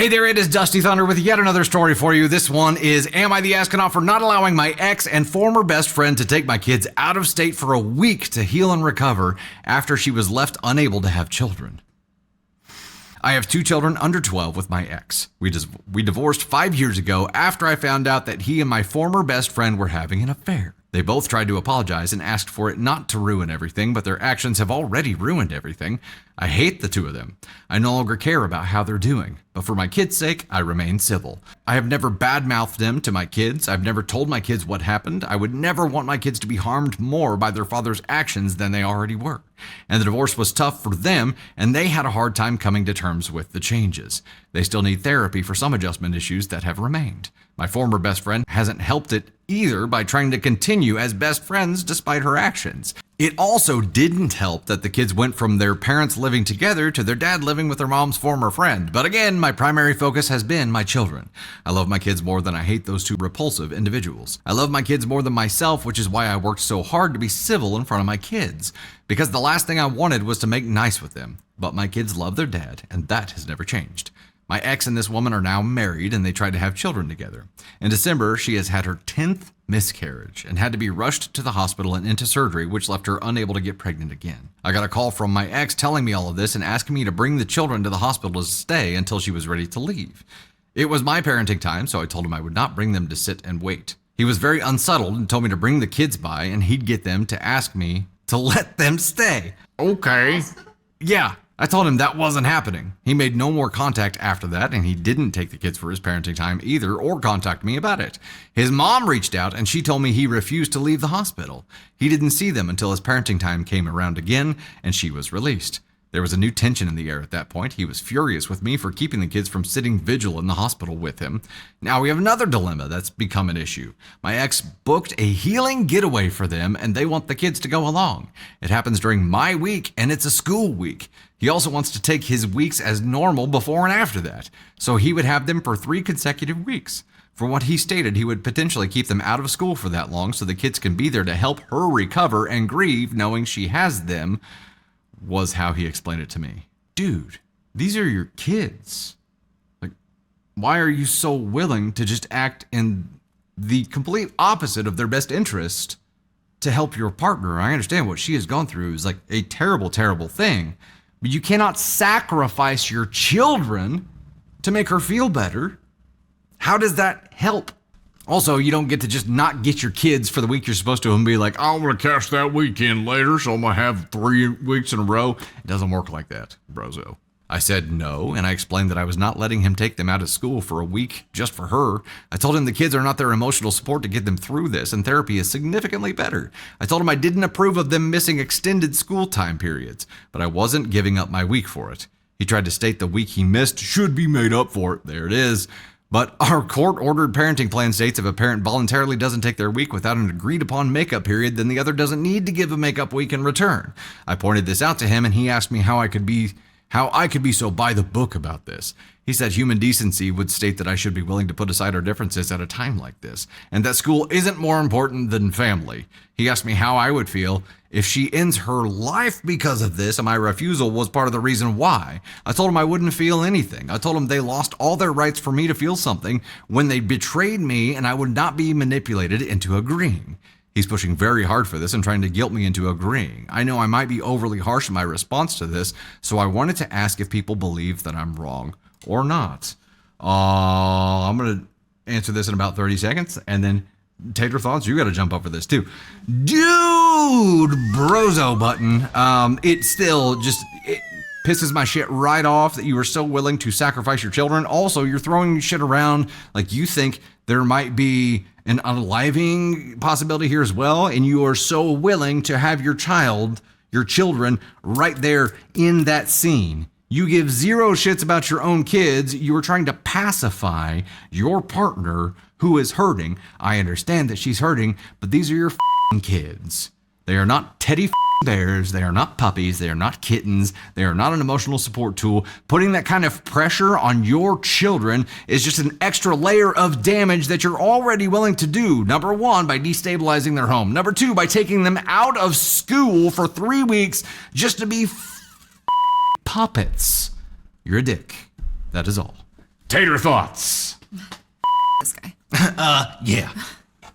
Hey there, it is Dusty Thunder with yet another story for you. This one is, am I the astronaut for not allowing my ex and former best friend to take my kids out of state for a week to heal and recover after she was left unable to have children? I have 2 children under 12 with my ex. We divorced 5 years ago after I found out that he and my former best friend were having an affair. They both tried to apologize and asked for it not to ruin everything, but their actions have already ruined everything. I hate the 2 of them. I no longer care about how they're doing, but for my kids' sake, I remain civil. I have never badmouthed them to my kids. I've never told my kids what happened. I would never want my kids to be harmed more by their father's actions than they already were. And the divorce was tough for them, and they had a hard time coming to terms with the changes. They still need therapy for some adjustment issues that have remained. My former best friend hasn't helped it either by trying to continue as best friends despite her actions. It also didn't help that the kids went from their parents living together to their dad living with their mom's former friend. But again, my primary focus has been my children. I love my kids more than I hate those 2 repulsive individuals. I love my kids more than myself, which is why I worked so hard to be civil in front of my kids. Because the last thing I wanted was to make nice with them. But my kids love their dad, and that has never changed. My ex and this woman are now married, and they tried to have children together. In December, she has had her 10th miscarriage and had to be rushed to the hospital and into surgery, which left her unable to get pregnant again. I got a call from my ex telling me all of this and asking me to bring the children to the hospital to stay until she was ready to leave. It was my parenting time, so I told him I would not bring them to sit and wait. He was very unsettled and told me to bring the kids by, and he'd get them to ask me to let them stay. Okay. Yeah. I told him that wasn't happening. He made no more contact after that, and he didn't take the kids for his parenting time either or contact me about it. His mom reached out, and she told me he refused to leave the hospital. He didn't see them until his parenting time came around again, and she was released. There was a new tension in the air at that point. He was furious with me for keeping the kids from sitting vigil in the hospital with him. Now we have another dilemma that's become an issue. My ex booked a healing getaway for them, and they want the kids to go along. It happens during my week, and it's a school week. He also wants to take his weeks as normal before and after that, so he would have them for 3 consecutive weeks. From what he stated, he would potentially keep them out of school for that long so the kids can be there to help her recover and grieve knowing she has them, was how he explained it to me. Dude, these are your kids. Like, why are you so willing to just act in the complete opposite of their best interest to help your partner? I understand what she has gone through is like a terrible, terrible thing, but you cannot sacrifice your children to make her feel better. How does that help? Also, you don't get to just not get your kids for the week you're supposed to and be like, I'm going to cash that weekend later, so I'm going to have 3 weeks in a row. It doesn't work like that, brozo. I said no, and I explained that I was not letting him take them out of school for a week just for her. I told him the kids are not their emotional support to get them through this, and therapy is significantly better. I told him I didn't approve of them missing extended school time periods, but I wasn't giving up my week for it. He tried to state the week he missed should be made up for it. There it is. But our court-ordered parenting plan states if a parent voluntarily doesn't take their week without an agreed-upon makeup period, then the other doesn't need to give a makeup week in return. I pointed this out to him, and he asked me how I could be so by the book about this. He said human decency would state that I should be willing to put aside our differences at a time like this, and that school isn't more important than family. He asked me how I would feel if she ends her life because of this, and my refusal was part of the reason why. I told him I wouldn't feel anything. I told him they lost all their rights for me to feel something when they betrayed me, and I would not be manipulated into agreeing. He's pushing very hard for this and trying to guilt me into agreeing. I know I might be overly harsh in my response to this, so I wanted to ask if people believe that I'm wrong or not. I'm going to answer this in about 30 seconds, and then Tater Thoughts, you got to jump up for this too. Dude, brozo button. It still just pisses my shit right off that you are so willing to sacrifice your children. Also, you're throwing shit around like you think there might be an unaliving possibility here as well, and you are so willing to have your children right there in that scene. You give 0 shits about your own kids. You are trying to pacify your partner who is hurting. I understand that she's hurting, but these are your kids. They are not teddy bears. They are not puppies. They are not kittens. They are not an emotional support tool. Putting that kind of pressure on your children is just an extra layer of damage that you're already willing to do. Number 1, by destabilizing their home. Number 2, by taking them out of school for 3 weeks just to be puppets. You're a dick. That is all. Tater thoughts. This guy. Yeah.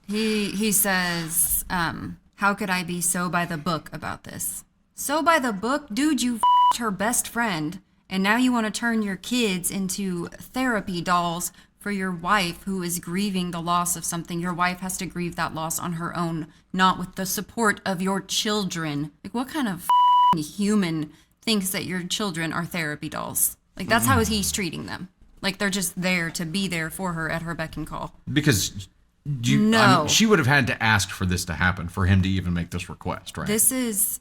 He says, how could I be so by the book about this? So by the book? Dude, you f***ed her best friend, and now you want to turn your kids into therapy dolls for your wife who is grieving the loss of something. Your wife has to grieve that loss on her own, not with the support of your children. Like, what kind of human thinks that your children are therapy dolls? Like, that's how he's treating them. Like, they're just there to be there for her at her beck and call. Because she would have had to ask for this to happen for him to even make this request, right? This is...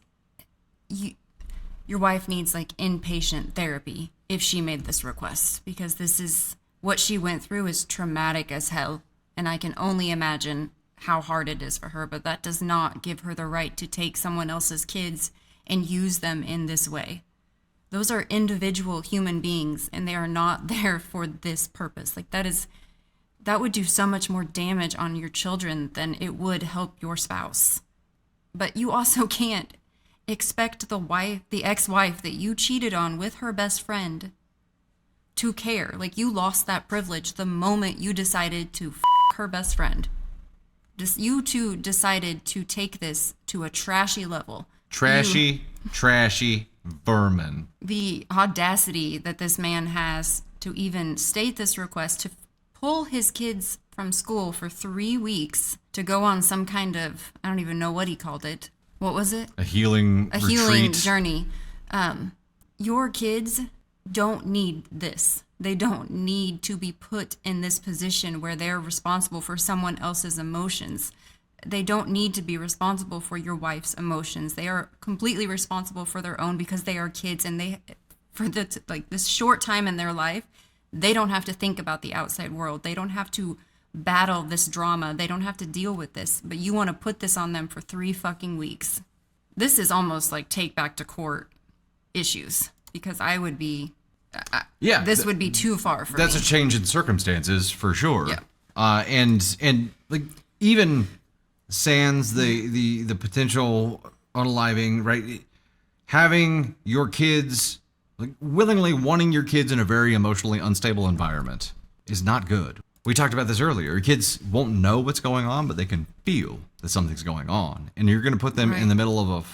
your wife needs, like, inpatient therapy if she made this request. Because this is... what she went through is traumatic as hell. And I can only imagine how hard it is for her. But that does not give her the right to take someone else's kids and use them in this way. Those are individual human beings, and they are not there for this purpose. Like, that would do so much more damage on your children than it would help your spouse. But you also can't expect the ex-wife that you cheated on with her best friend to care. Like, you lost that privilege the moment you decided to f*** her best friend. You two decided to take this to a trashy level. Trashy vermin. The audacity that this man has to even state this request to pull his kids from school for 3 weeks to go on some kind of, I don't even know what he called it. What was it? A healing journey. Your kids don't need this. They don't need to be put in this position where they're responsible for someone else's emotions. They don't need to be responsible for your wife's emotions. They are completely responsible for their own because they are kids, and this short time in their life, they don't have to think about the outside world. They don't have to battle this drama. They don't have to deal with this. But you want to put this on them for 3 fucking weeks. This is almost like take back to court issues, because I would be... this would be too far for me. That's a change in circumstances for sure. Yeah. And like, even sans the potential unaliving, right? Having your kids, like, willingly wanting your kids in a very emotionally unstable environment is not good. We talked about this earlier. Your kids won't know what's going on, but they can feel that something's going on, and you're going to put them in the middle of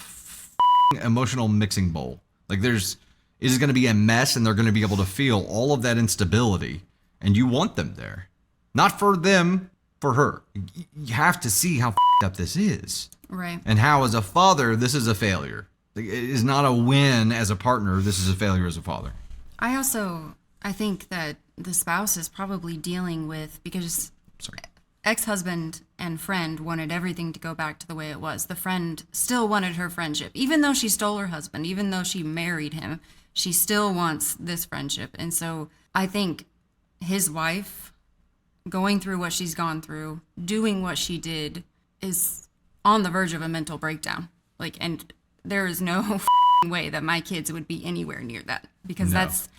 a emotional mixing bowl. Like, it is going to be a mess, and they're going to be able to feel all of that instability, and you want them there. Not for them, for her. You have to see how up this is. Right. And how, as a father, this is a failure. It is not a win as a partner. This is a failure as a father. I think that the spouse is probably dealing with, because ex-husband and friend wanted everything to go back to the way it was. The friend still wanted her friendship. Even though she stole her husband, even though she married him, she still wants this friendship. And so I think his wife, going through what she's gone through, doing what she did, is on the verge of a mental breakdown. Like, and there is no way that my kids would be anywhere near that, because that's,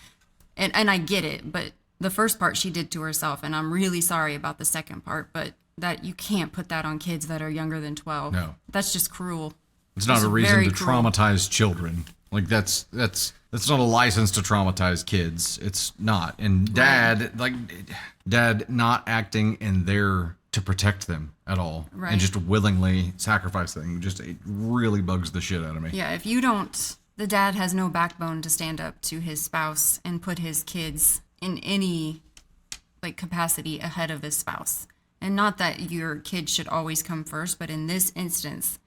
and I get it, but the first part she did to herself, and I'm really sorry about the second part, but that you can't put that on kids that are younger than 12. No. That's just cruel. It's not a reason to traumatize children. Like, that's not a license to traumatize kids. It's not. And dad not acting in there to protect them at all. Right. And just willingly sacrifice them. It really bugs the shit out of me. Yeah, the dad has no backbone to stand up to his spouse and put his kids in any, like, capacity ahead of his spouse. And not that your kid should always come first, but in this instance,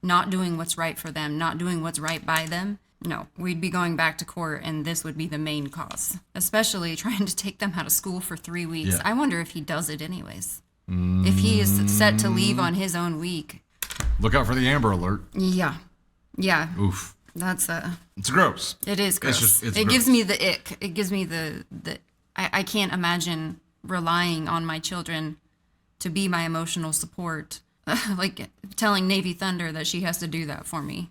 not doing what's right for them, not doing what's right by them, no, we'd be going back to court, and this would be the main cause. Especially trying to take them out of school for 3 weeks. Yeah. I wonder if he does it anyways. If he is set to leave on his own week. Look out for the Amber Alert. Yeah. Oof. That's It's gross. It is gross. It gross. gives me the ick. It gives me I can't imagine relying on my children to be my emotional support. Like telling Navy Thunder that she has to do that for me.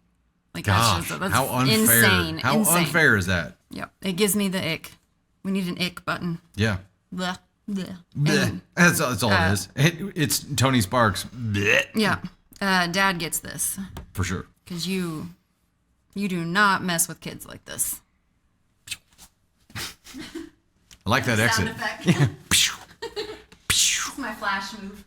Like, gosh, that's how unfair. Insane. How unfair is that? Yep. It gives me the ick. We need an ick button. Yeah. Blech. Blech. Blech. That's all it is. It's Tony Sparks. Blech. Yeah. Dad gets this. For sure. Because you do not mess with kids like this. I like that Sound exit. effect. It's my flash move.